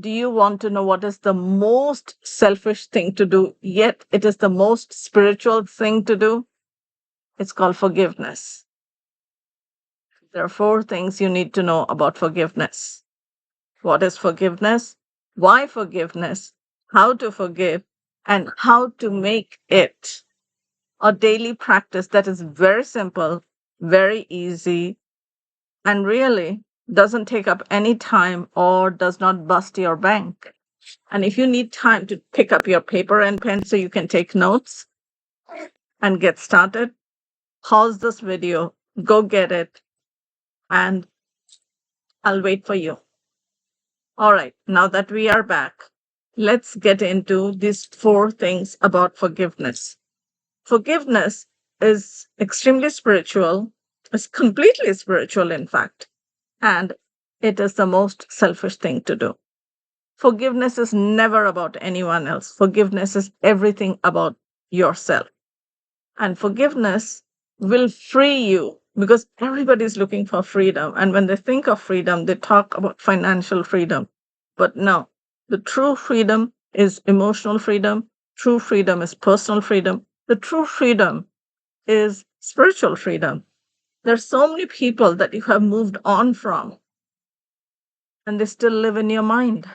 Do you want to know what is the most selfish thing to do, yet it is the most spiritual thing to do? It's called forgiveness. There are four things you need to know about forgiveness. What is forgiveness? Why forgiveness? How to forgive? And how to make it a daily practice that is very simple, very easy, and really doesn't take up any time or does not bust your bank. And if you need time to pick up your paper and pen so you can take notes and get started, pause this video, go get it, and I'll wait for you. All right, now that we are back, let's get into these four things about forgiveness. Forgiveness is extremely spiritual, it's completely spiritual, in fact, and it is the most selfish thing to do. Forgiveness is never about anyone else. Forgiveness is everything about yourself. And forgiveness will free you because everybody's looking for freedom. And when they think of freedom, they talk about financial freedom. But no, the true freedom is emotional freedom. True freedom is personal freedom. The true freedom is spiritual freedom. There's so many people that you have moved on from and they still live in your mind.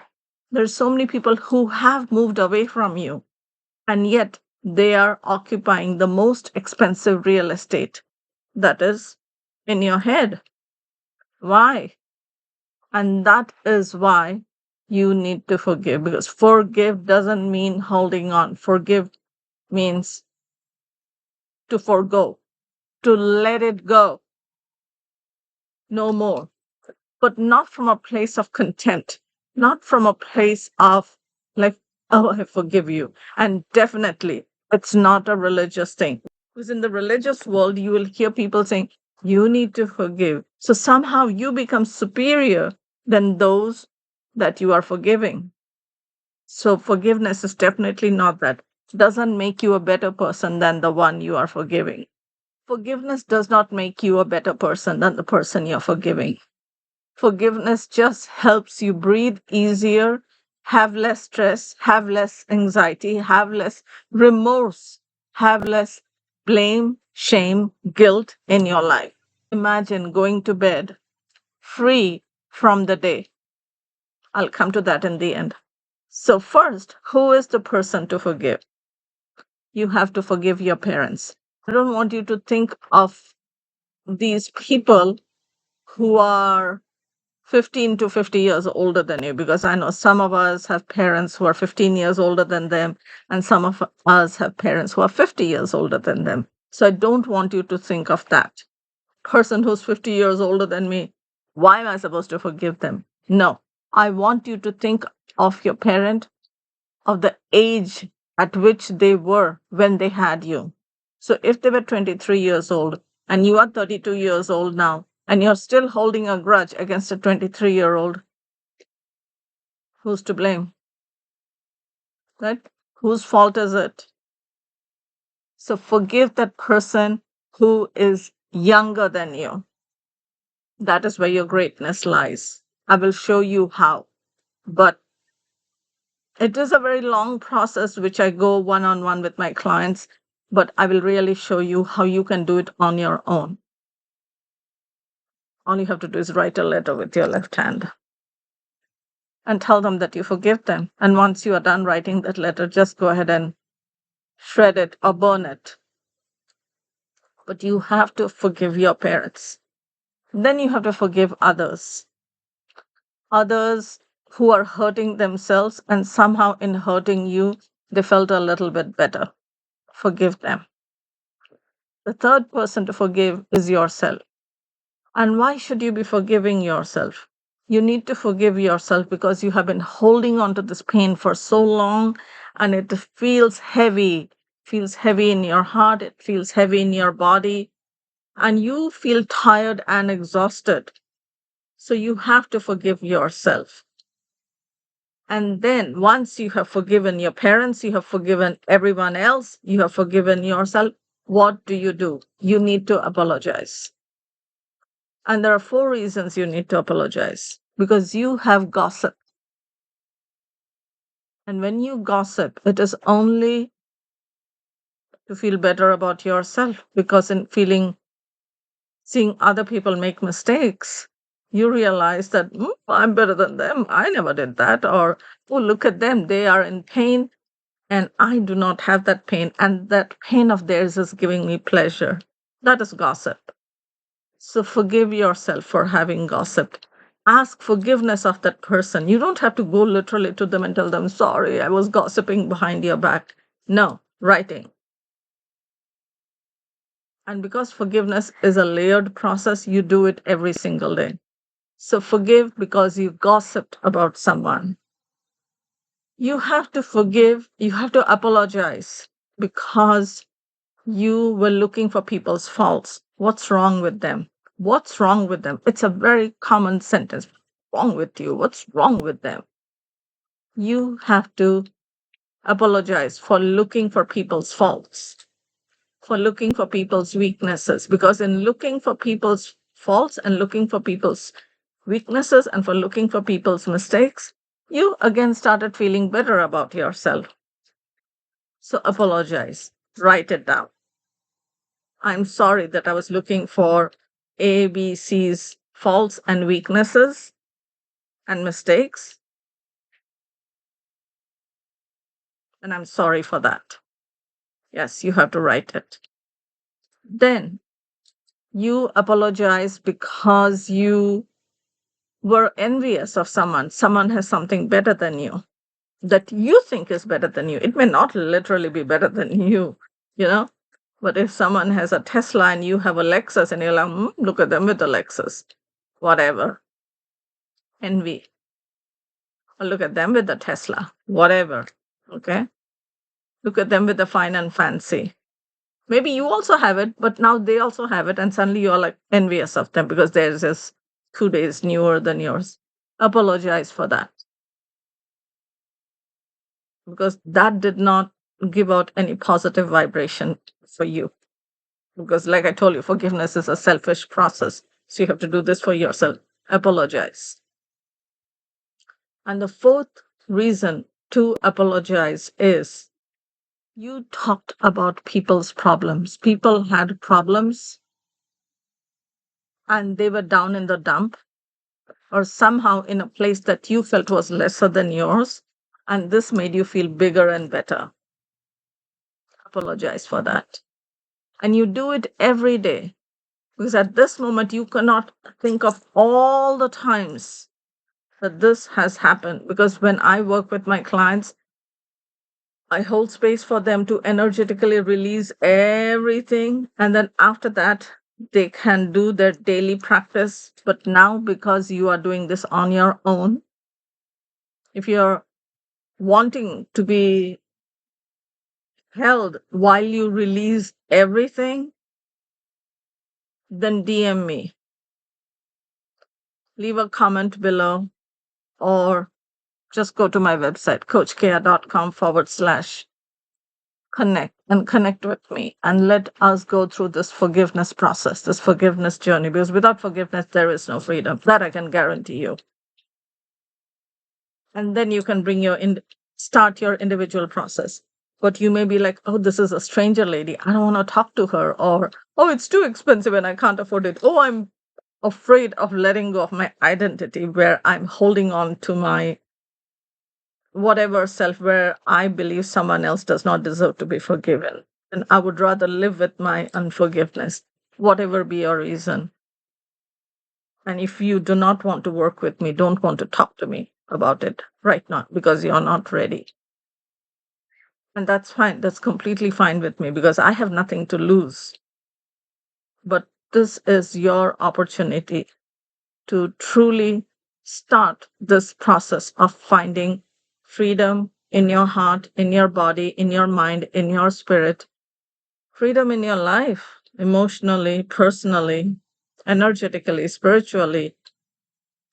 There's so many people who have moved away from you and yet they are occupying the most expensive real estate that is in your head. Why? And that is why you need to forgive, because forgive doesn't mean holding on. Forgive means to forgo, to let it go, no more, but not from a place of contempt, not from a place of like, oh, I forgive you. And definitely, it's not a religious thing. Because in the religious world, you will hear people saying, you need to forgive. So somehow you become superior than those that you are forgiving. So forgiveness is definitely not that. Doesn't make you a better person than the one you are forgiving. Forgiveness does not make you a better person than the person you're forgiving. Forgiveness just helps you breathe easier, have less stress, have less anxiety, have less remorse, have less blame, shame, guilt in your life. Imagine going to bed free from the day. I'll come to that in the end. So, first, who is the person to forgive? You have to forgive your parents. I don't want you to think of these people who are 15 to 50 years older than you, because I know some of us have parents who are 15 years older than them, and some of us have parents who are 50 years older than them. So I don't want you to think of that person who's 50 years older than me. Why am I supposed to forgive them? No, I want you to think of your parent, of the age at which they were when they had you. So if they were 23 years old and you are 32 years old now, and you're still holding a grudge against a 23-year-old, who's to blame? Right? Whose fault is it? So forgive that person who is younger than you. That is where your greatness lies. I will show you how. But it is a very long process, which I go one on one with my clients, but I will really show you how you can do it on your own. All you have to do is write a letter with your left hand and tell them that you forgive them. And once you are done writing that letter, just go ahead and shred it or burn it. But you have to forgive your parents. Then you have to forgive others. Others who are hurting themselves, and somehow in hurting you, they felt a little bit better. Forgive them. The third person to forgive is yourself. And why should you be forgiving yourself? You need to forgive yourself because you have been holding on to this pain for so long and it feels heavy in your heart, it feels heavy in your body, and you feel tired and exhausted. So you have to forgive yourself. And then once you have forgiven your parents, you have forgiven everyone else, you have forgiven yourself, what do? You need to apologize. And there are four reasons you need to apologize. Because you have gossiped. And when you gossip, it is only to feel better about yourself, because in seeing other people make mistakes, you realize that I'm better than them. I never did that. Or, oh, look at them. They are in pain and I do not have that pain. And that pain of theirs is giving me pleasure. That is gossip. So forgive yourself for having gossiped. Ask forgiveness of that person. You don't have to go literally to them and tell them, sorry, I was gossiping behind your back. No, writing. And because forgiveness is a layered process, you do it every single day. So forgive because you gossiped about someone. You have to forgive, you have to apologize because you were looking for people's faults. What's wrong with them? What's wrong with them? It's a very common sentence. What's wrong with you? What's wrong with them? You have to apologize for looking for people's faults, for looking for people's weaknesses, because in looking for people's faults and looking for people's weaknesses and for looking for people's mistakes, you again started feeling better about yourself. So apologize, write it down. I'm sorry that I was looking for A, B, C's faults and weaknesses and mistakes, and I'm sorry for that. Yes, you have to write it. Then you apologize because you were envious of someone. Someone has something better than you that you think is better than you. It may not literally be better than you know. But if someone has a Tesla and you have a Lexus and you're like, look at them with the Lexus, whatever, envy. Or look at them with the Tesla, whatever, okay? Look at them with the fine and fancy. Maybe you also have it, but now they also have it, and suddenly you're like envious of them because theirs is 2 days newer than yours. Apologize for that because that did not give out any positive vibration for you. Because, like I told you, forgiveness is a selfish process. So you have to do this for yourself. Apologize. And the fourth reason to apologize is you talked about people's problems. People had problems and they were down in the dump or somehow in a place that you felt was lesser than yours. And this made you feel bigger and better. Apologize for that. And you do it every day. Because at this moment, you cannot think of all the times that this has happened. Because when I work with my clients, I hold space for them to energetically release everything. And then after that, they can do their daily practice. But now, because you are doing this on your own, if you're wanting to be held while you release everything, then DM me. Leave a comment below or just go to my website, coachkea.com/connect and connect with me and let us go through this forgiveness process, this forgiveness journey, because without forgiveness, there is no freedom. That I can guarantee you. And then you can start your individual process. But you may be like, oh, this is a stranger lady. I don't want to talk to her. Or, oh, it's too expensive and I can't afford it. Oh, I'm afraid of letting go of my identity where I'm holding on to my whatever self where I believe someone else does not deserve to be forgiven. And I would rather live with my unforgiveness, whatever be your reason. And if you do not want to work with me, don't want to talk to me about it right now because you're not ready. And that's fine. That's completely fine with me because I have nothing to lose. But this is your opportunity to truly start this process of finding freedom in your heart, in your body, in your mind, in your spirit, freedom in your life, emotionally, personally, energetically, spiritually,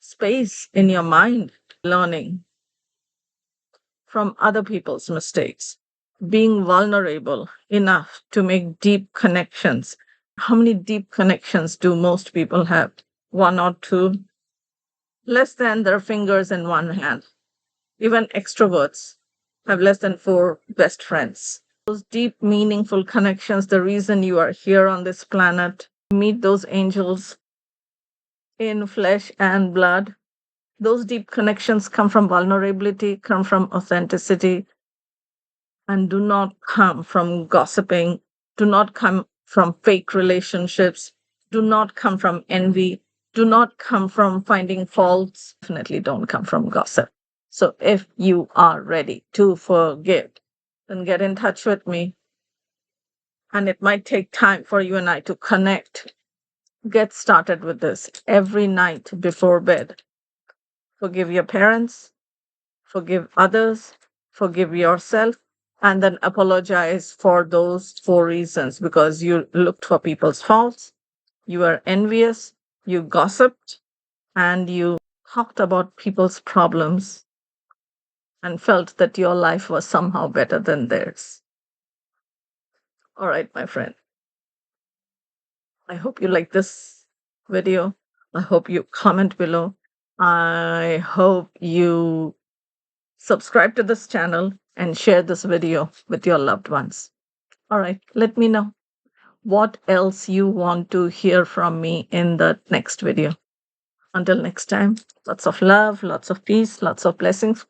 space in your mind, learning from other people's mistakes, being vulnerable enough to make deep connections. How many deep connections do most people have? One or two? Less than their fingers in one hand. Even extroverts have less than 4 best friends. Those deep, meaningful connections, the reason you are here on this planet, meet those angels in flesh and blood. Those deep connections come from vulnerability, come from authenticity, and do not come from gossiping, do not come from fake relationships, do not come from envy, do not come from finding faults, definitely don't come from gossip. So if you are ready to forgive, then get in touch with me. And it might take time for you and I to connect. Get started with this every night before bed. Forgive your parents, forgive others, forgive yourself, and then apologize for those 4 reasons because you looked for people's faults, you were envious, you gossiped, and you talked about people's problems and felt that your life was somehow better than theirs. All right, my friend. I hope you like this video. I hope you comment below. I hope you subscribe to this channel and share this video with your loved ones. All right, let me know what else you want to hear from me in the next video. Until next time, lots of love, lots of peace, lots of blessings.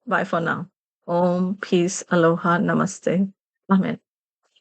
Bye for now. Om, peace, aloha, namaste. Amen.